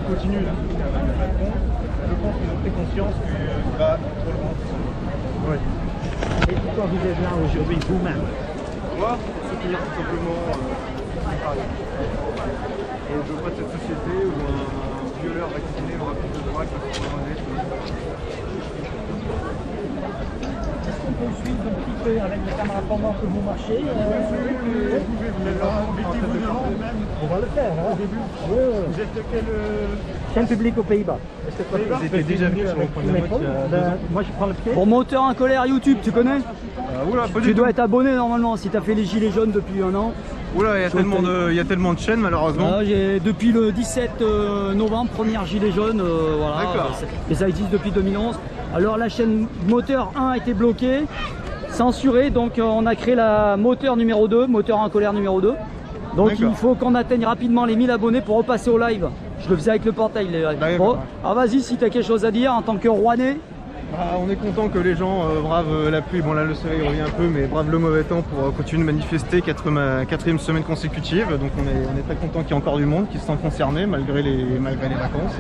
continue là, avec Macron, je pense qu'ils ont pris conscience qu'il va trop loin. Oui. Et pourquoi vous êtes là aujourd'hui, vous-même? Moi, soutenir tout simplement Paris. Et je veux pas de cette société où un violeur vacciné aura plus de droits que ce soit honnête. Est-ce qu'on peut suivre un petit peu avec les caméras pendant que vous marchez? Vous êtes vous-même. On va le faire, hein? Au début. Oui. Vous êtes de quel public aux Pays-Bas? Vous étiez déjà venu sur le point de la moitié. Moi je prends le pied. Pour Moteur en colère YouTube, tu connais? Oula, pas du Tu tout. dois être abonné normalement si tu as fait les gilets jaunes depuis un an. Oula, il y a tellement de chaînes malheureusement. Voilà, depuis le 17 novembre, première gilet jaune, voilà. D'accord. Et ça existe depuis 2011. Alors la chaîne Moteur 1 a été bloquée, censurée, donc on a créé la Moteur numéro 2, Moteur en colère numéro 2. Donc il faut qu'on atteigne rapidement les 1000 abonnés pour repasser au live. Je le faisais avec le portail. Bon, alors vas-y si tu as quelque chose à dire en tant que Rouennais. On est content que les gens bravent la pluie, bon là le soleil revient un peu, mais bravent le mauvais temps pour continuer de manifester, quatrième semaine consécutive. Donc on est très content qu'il y ait encore du monde qui se sent concerné malgré les vacances.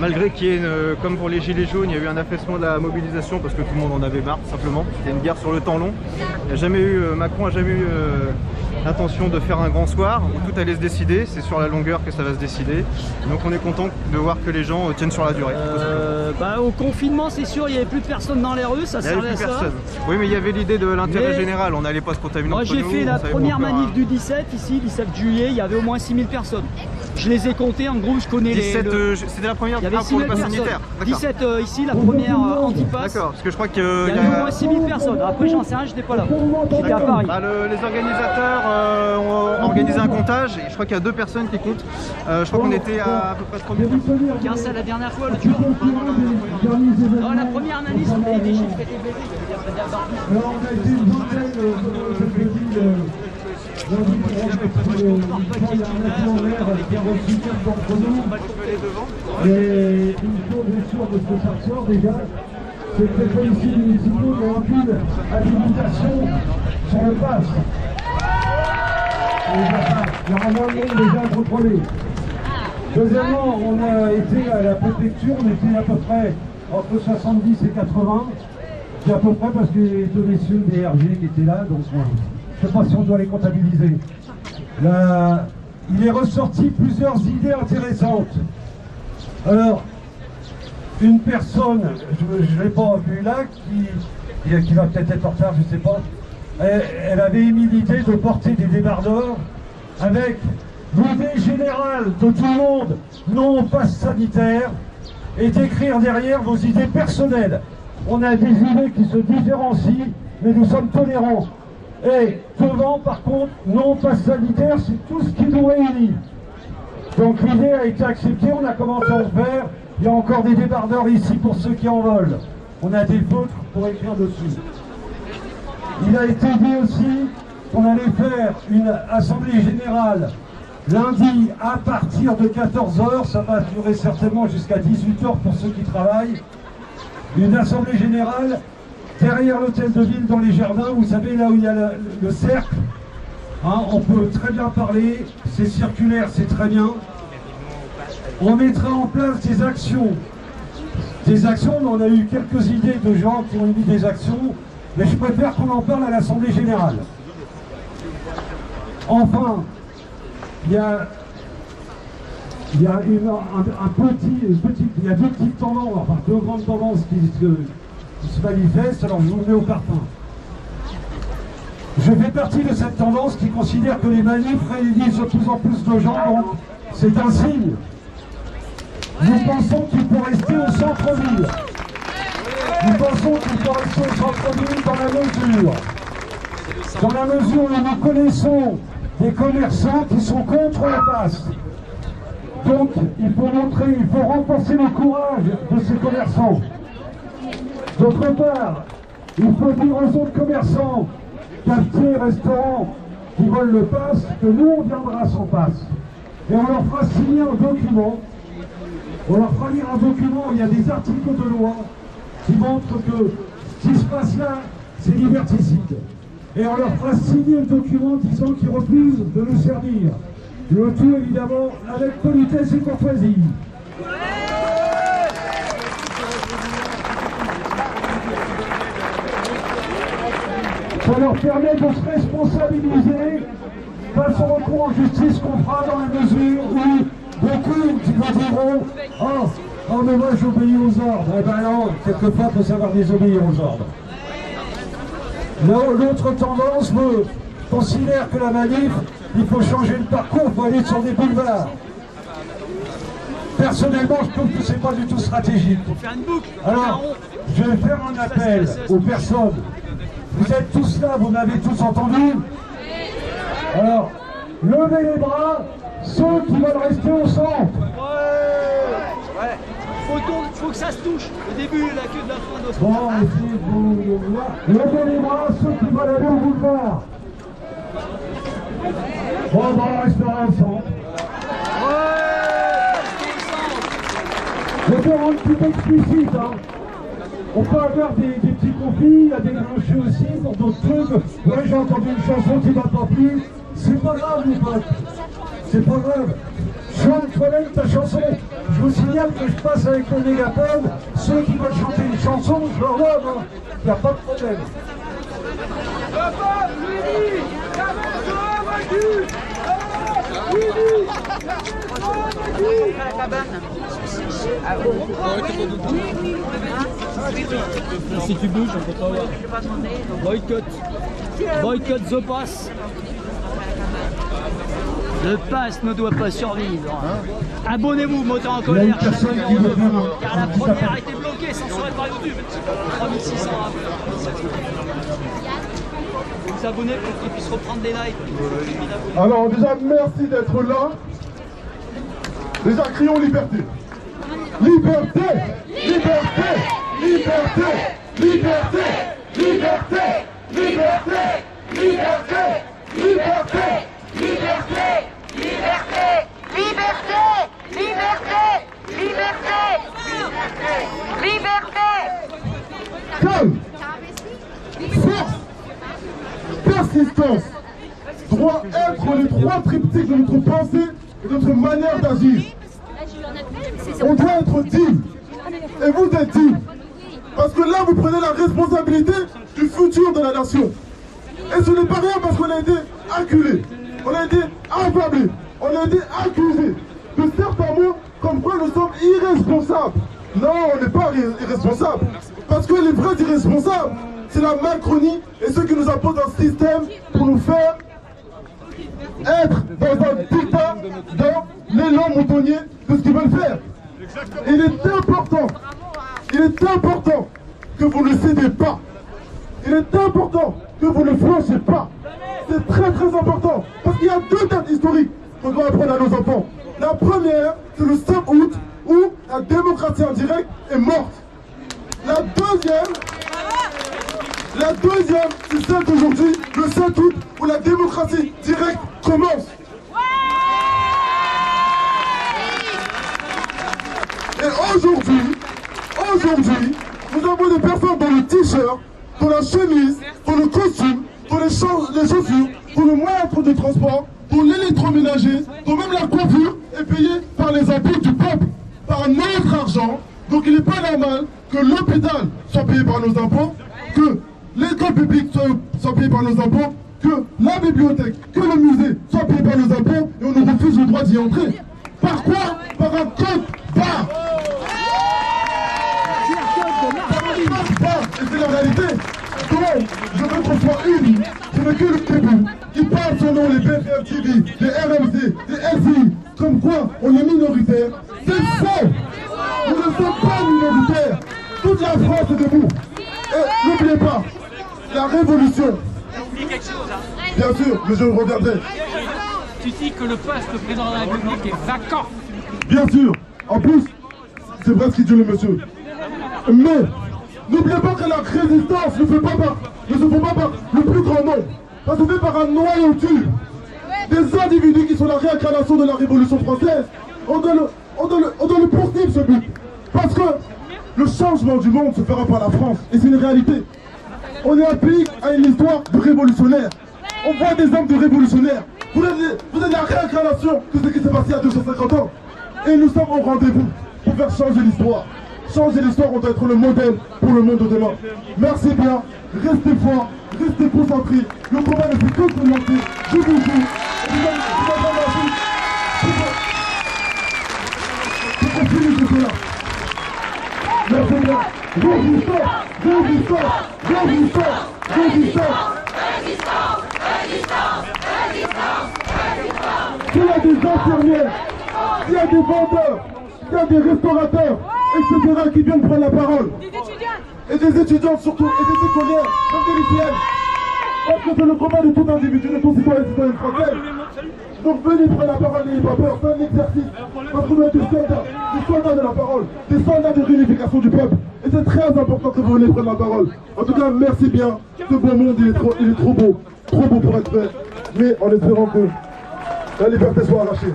Malgré qu'il y ait, comme pour les gilets jaunes, il y a eu un affaissement de la mobilisation parce que tout le monde en avait marre tout simplement. Il y a une guerre sur le temps long. Macron n'a jamais eu l'intention de faire un grand soir où tout allait se décider. C'est sur la longueur que ça va se décider. Donc on est content de voir que les gens tiennent sur la durée. Au confinement, c'est sûr, il n'y avait plus de personnes dans les rues, ça servait à ça. Oui, mais il y avait l'idée de l'intérêt général, on n'allait pas se contaminer. Moi j'ai fait la première manif du 17 ici, 17 juillet, il y avait au moins 6000 personnes. Je les ai comptées en groupe, je connais 17, c'était la première il y avait pour le pass sanitaire. 17 ici, la première anti-pass. D'accord, parce que je crois qu'il y avait au moins 6000 personnes. Après j'en sais rien, j'étais pas là. J'étais à Paris. Les organisateurs ont organisé un comptage et je crois qu'il y a 2 personnes qui comptent. Je crois qu'on était à peu près 3000 personnes. Tiens, c'est la dernière fois, le jour. Non, la première analyse, on avait des chiffres qui étaient élevés. Alors on a été une vingtaine et il faut bien sûr de se sortir déjà. C'est que les policiers municipaux n'ont aucune habilitation sur le pass. Il y aura moins de monde déjà à contrôler. Deuxièmement, on a été à la préfecture, on était à peu près entre 70 et 80. C'est à peu près parce qu'il y a deux messieurs des RG qui étaient là, donc je ne sais pas si on doit les comptabiliser. Là, il est ressorti plusieurs idées intéressantes. Alors, une personne, je ne l'ai pas vue là, qui va peut-être être en retard, je ne sais pas, elle avait émis l'idée de porter des débardeurs avec l'idée générale de tout le monde, non au pass sanitaire, et d'écrire derrière vos idées personnelles. On a des idées qui se différencient, mais nous sommes tolérants. Et devant, par contre, non pass sanitaire, c'est tout ce qui nous réunit. Donc l'idée a été acceptée, on a commencé à le faire. Il y a encore des débardeurs ici pour ceux qui en veulent. On a des feutres pour écrire dessus. Il a été dit aussi qu'on allait faire une assemblée générale lundi à partir de 14 h. Ça va durer certainement jusqu'à 18 h pour ceux qui travaillent. Une assemblée générale derrière l'hôtel de ville dans les jardins, vous savez, là où il y a le cercle. Hein, on peut très bien parler, c'est circulaire, c'est très bien. On mettra en place des actions. Des actions, on a eu quelques idées de gens qui ont mis des actions, mais je préfère qu'on en parle à l'Assemblée générale. Enfin, il y a deux petites tendances, enfin deux grandes tendances qui se manifestent, alors je vous mets au parfum. Je fais partie de cette tendance qui considère que les manifs réunissent de plus en plus de gens, donc c'est un signe. Nous pensons qu'il faut rester au centre-ville. Nous pensons qu'il faut rester au centre-ville dans la mesure où nous connaissons des commerçants qui sont contre le pass. Donc il faut renforcer le courage de ces commerçants. D'autre part, il faut dire aux autres commerçants, cafetiers, restaurants qui veulent le pass, que nous on viendra sans pass. Et on leur fera signer un document. On leur fera lire un document où il y a des articles de loi qui montrent que ce qui se passe là, c'est liberticide. Et on leur fera signer un document disant qu'ils refusent de nous servir. Le tout évidemment avec politesse et courtoisie. Ça leur permet de se responsabiliser face au recours en justice qu'on fera dans la mesure où beaucoup qui diront oh mais moi j'obéis aux ordres. Eh ben non, quelquefois il faut savoir désobéir aux ordres. L'autre tendance considère que la manif, il faut changer le parcours, il faut aller sur des boulevards. Personnellement, je trouve que c'est pas du tout stratégique. Alors, je vais faire un appel aux personnes. Vous êtes tous là, vous m'avez tous entendu. Alors, levez les bras, ceux qui veulent rester au centre. Ouais. Faut que ça se touche. Le début, la queue de la fin de bon, essayez de vous voir. Levez les bras, ceux qui veulent aller au boulevard. Bon, on restera ensemble. Je vais faire un petit peu explicite. Hein. On peut avoir des petits conflits, il y a des grincheux aussi, pour d'autres trucs. Ouais, j'ai entendu une chanson qui m'a pas plu. C'est pas grave, mes potes. C'est pas grave. Chante toi-même ta chanson. Je vous signale que je passe avec le mégaphone. Ceux qui veulent chanter une chanson, je leur donne. Hein. Il n'y a pas de problème. Si tu bouges, on peut pas voir. Boycott. Boycott the pass. Le pass ne doit pas survivre. Abonnez-vous, Moteur en colère, chaîne numéro 2, car la première a été bloquée, censurée par YouTube. 3600 vous abonnez pour qu'ils puissent reprendre des likes. Alors déjà, merci d'être là. Déjà, crions liberté. Liberté, liberté, liberté, liberté, liberté, liberté, liberté, liberté, liberté, liberté, liberté, liberté, liberté, liberté. Calme, force, persistance doit être les trois triptyques de notre pensée et de notre manière d'agir. On doit être digne. Et vous êtes digne. Parce que là, vous prenez la responsabilité du futur de la nation. Et ce n'est pas rien parce qu'on a été acculé, on a été affablé, on a été accusé de certains mots comme quoi nous sommes irresponsables. Non, on n'est pas irresponsables. Parce que les vrais irresponsables, c'est la Macronie et ceux qui nous imposent un système pour nous faire être dans un dictat, dans l'élan moutonnier de ce qu'ils veulent faire. Il est important que vous ne cédez pas. Il est important que vous ne flanchez pas. C'est très important. Parce qu'il y a deux dates historiques qu'on doit apprendre à nos enfants. La première, c'est le 5 août où la démocratie en direct est morte. La deuxième, c'est celle d'aujourd'hui, le 7 août, où la démocratie directe commence. Et aujourd'hui, nous avons des personnes dans le t-shirt, dans la chemise, dans le costume, dans les chaussures, dans le moyen de transport, dans l'électroménager, dans même la coiffure est payée par les impôts du peuple, par notre argent. Donc il n'est pas normal que l'hôpital soit payé par nos impôts, que l'école publique soit payée par nos impôts, que la bibliothèque, que le musée soit payé par nos impôts et on nous refuse le droit d'y entrer. Par quoi? Par un code barre. Et c'est la réalité. Donc, je veux qu'on soit unis. Ce n'est que le début. Qui parle son nom, les BFM TV, les RMC, les LCI, comme quoi on est minoritaire. C'est faux. Nous ne sommes pas minoritaires. Toute la France est debout. Et n'oubliez pas, la révolution. Dis quelque chose, hein. Bien sûr, mais je reviendrai. Tu dis que le poste de président de la République est vacant. Bien sûr. En plus, c'est vrai ce qu'il dit le monsieur. Mais n'oubliez pas que la résistance ne se fait pas par le plus grand nombre. Ça se fait par un noyau dur. Des individus qui sont la réincarnation de la Révolution française. On doit le poursuivre ce but. Parce que le changement du monde se fera par la France. Et c'est une réalité. On est un pays à une histoire de révolutionnaires. On voit des hommes de révolutionnaires. Vous êtes la réincarnation de ce qui s'est passé il y a 250 ans. Et nous sommes au rendez-vous pour faire changer l'histoire. Changer l'histoire, on doit être le modèle pour le monde de demain. Merci bien, restez forts, restez concentrés. Le combat ne fait que se lancer. Je vous jure. Merci bien. Résistance, résistance, résistance, résistance. S'il y a des infirmières, s'il y a des vendeurs, s'il y a des restaurateurs, etc. qui viennent prendre la parole. Et des étudiantes surtout, et des écolières, même des lycéennes. Parce que c'est le combat de tout individu, de tout citoyen et citoyenne français. Donc venez prendre la parole, n'ayez pas peur, c'est un exercice. Parce qu'on a des soldats de la parole, des soldats de réunification du peuple. Et c'est très important que vous venez prendre la parole. En tout cas, merci bien. Ce beau monde, il est trop beau pour être fait. Mais en espérant que la liberté soit arrachée.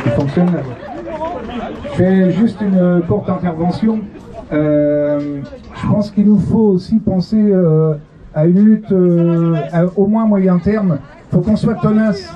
Ça fonctionne. Je fais juste une courte intervention. Je pense qu'il nous faut aussi penser à une lutte au moins moyen terme. Il faut qu'on soit tenace.